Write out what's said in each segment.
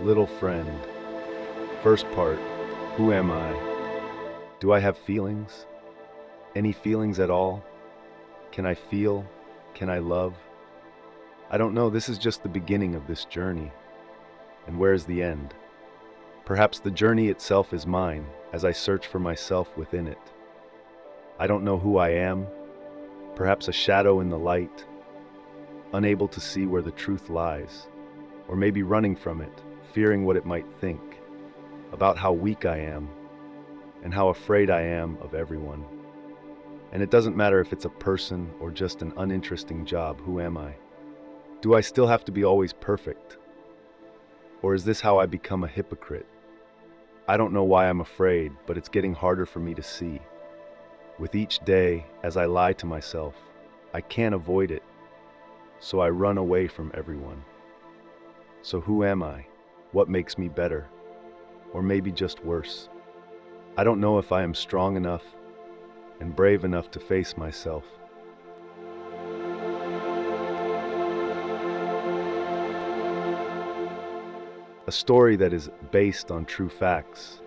Little friend. First part. Who am I? Do I have feelings? Any feelings at all? Can I feel? Can I love? I don't know. This is just the beginning of this journey. And where's the end? Perhaps the journey itself is mine as I search for myself within it. I don't know who I am. Perhaps a shadow in the light, unable to see where the truth lies, or maybe running from it, fearing what it might think, about how weak I am, and how afraid I am of everyone. And it doesn't matter if it's a person or just an uninteresting job, who am I? Do I still have to be always perfect? Or is this how I become a hypocrite? I don't know why I'm afraid, but it's getting harder for me to see. With each day, as I lie to myself, I can't avoid it, so I run away from everyone. So who am I? What makes me better? Or maybe just worse? I don't know if I am strong enough and brave enough to face myself. A story that is based on true facts,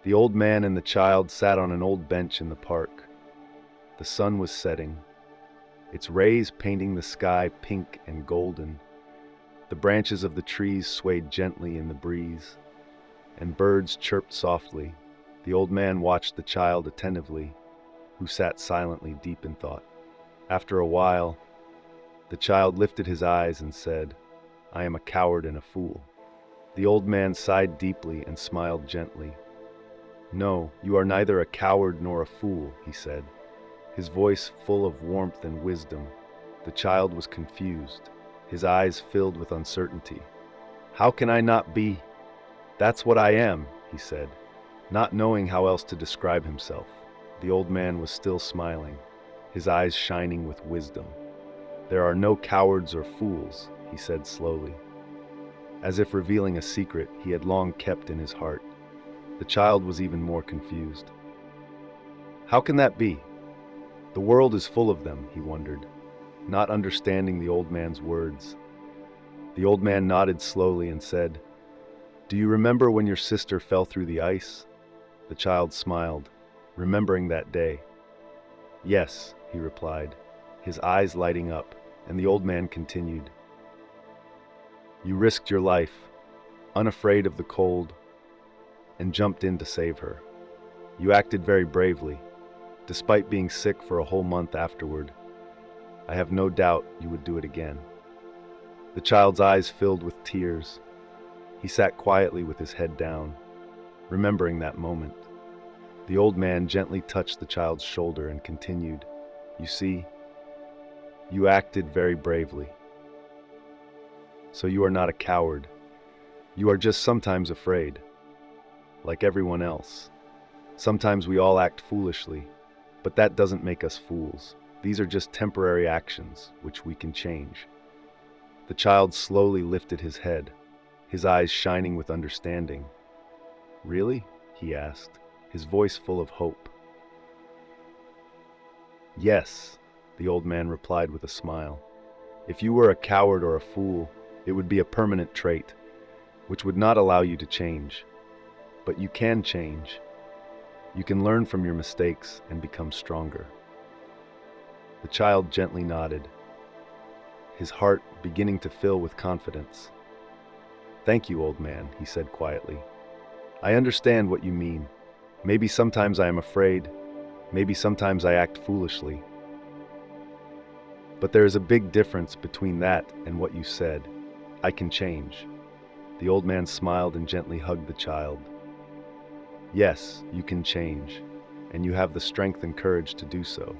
The old man and the child sat on an old bench in the park. The sun was setting, its rays painting the sky pink and golden. The branches of the trees swayed gently in the breeze, and birds chirped softly. The old man watched the child attentively, who sat silently deep in thought. After a while, the child lifted his eyes and said, "I am a coward and a fool." The old man sighed deeply and smiled gently. "No, you are neither a coward nor a fool," he said, his voice full of warmth and wisdom. The child was confused, his eyes filled with uncertainty. "How can I not be? That's what I am," he said, not knowing how else to describe himself. The old man was still smiling, his eyes shining with wisdom. "There are no cowards or fools," he said slowly, as if revealing a secret he had long kept in his heart. The child was even more confused. How can that be? The world is full of them, he wondered, not understanding the old man's words. The old man nodded slowly and said, "Do you remember when your sister fell through the ice?" The child smiled, remembering that day. "Yes," he replied, his eyes lighting up, and the old man continued, "You risked your life, unafraid of the cold, and jumped in to save her. You acted very bravely, despite being sick for a whole month afterward. I have no doubt you would do it again." The child's eyes filled with tears. He sat quietly with his head down, remembering that moment. The old man gently touched the child's shoulder and continued, "You see, you acted very bravely. So you are not a coward. You are just sometimes afraid, like everyone else. Sometimes we all act foolishly, but that doesn't make us fools. These are just temporary actions, which we can change." The child slowly lifted his head, his eyes shining with understanding. "Really?" he asked, his voice full of hope. "Yes," the old man replied with a smile. "If you were a coward or a fool, it would be a permanent trait, which would not allow you to change. But you can change. You can learn from your mistakes and become stronger." The child gently nodded, his heart beginning to fill with confidence. "Thank you, old man," he said quietly. "I understand what you mean. Maybe sometimes I am afraid, maybe sometimes I act foolishly. But there is a big difference between that and what you said. I can change." The old man smiled and gently hugged the child. "Yes, you can change, and you have the strength and courage to do so."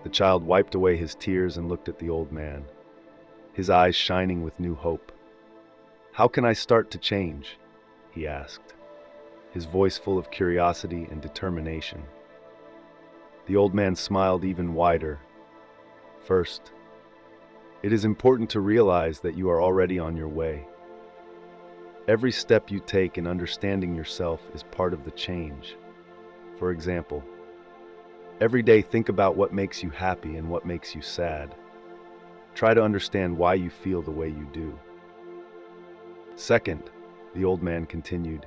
The child wiped away his tears and looked at the old man, his eyes shining with new hope. "How can I start to change?" he asked, his voice full of curiosity and determination. The old man smiled even wider. "First, it is important to realize that you are already on your way. Every step you take in understanding yourself is part of the change. For example, Every day, think about what makes you happy and what makes you sad. Try to understand why you feel the way you do. Second, the old man continued,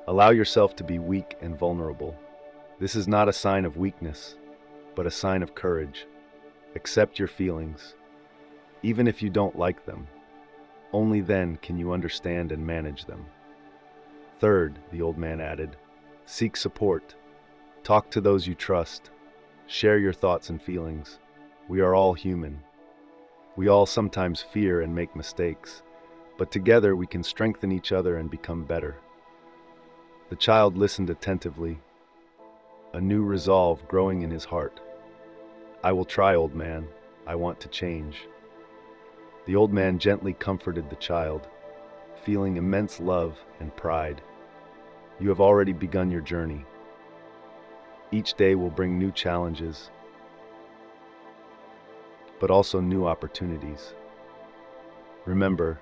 allow yourself to be weak and vulnerable. This is not a sign of weakness, but a sign of courage. Accept your feelings, even if you don't like them. Only then can you understand and manage them. Third, the old man added, seek support. Talk to those you trust. Share your thoughts and feelings. We are all human. We all sometimes fear and make mistakes, but together we can strengthen each other and become better. The child listened attentively, a new resolve growing in his heart. I will try, old man. I want to change. The old man gently comforted the child, feeling immense love and pride. You have already begun your journey. Each day will bring new challenges, but also new opportunities. Remember,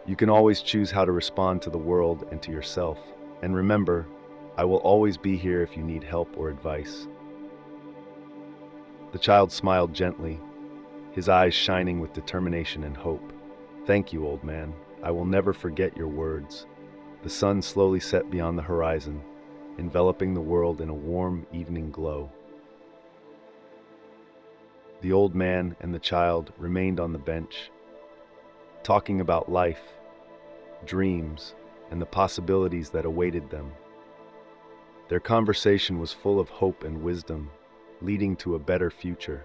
you can always choose how to respond to the world and to yourself. And remember, I will always be here if you need help or advice. The child smiled gently, his eyes shining with determination and hope. Thank you, old man. I will never forget your words. The sun slowly set beyond the horizon, enveloping the world in a warm evening glow. The old man and the child remained on the bench, talking about life, dreams, and the possibilities that awaited them. Their conversation was full of hope and wisdom, leading to a better future.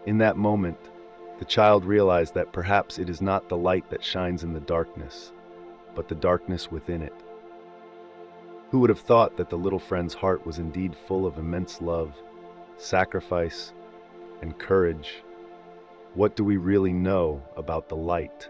In that moment, the child realized that perhaps it is not the light that shines in the darkness, but the darkness within it. Who would have thought that the little friend's heart was indeed full of immense love, sacrifice, and courage? What do we really know about the light?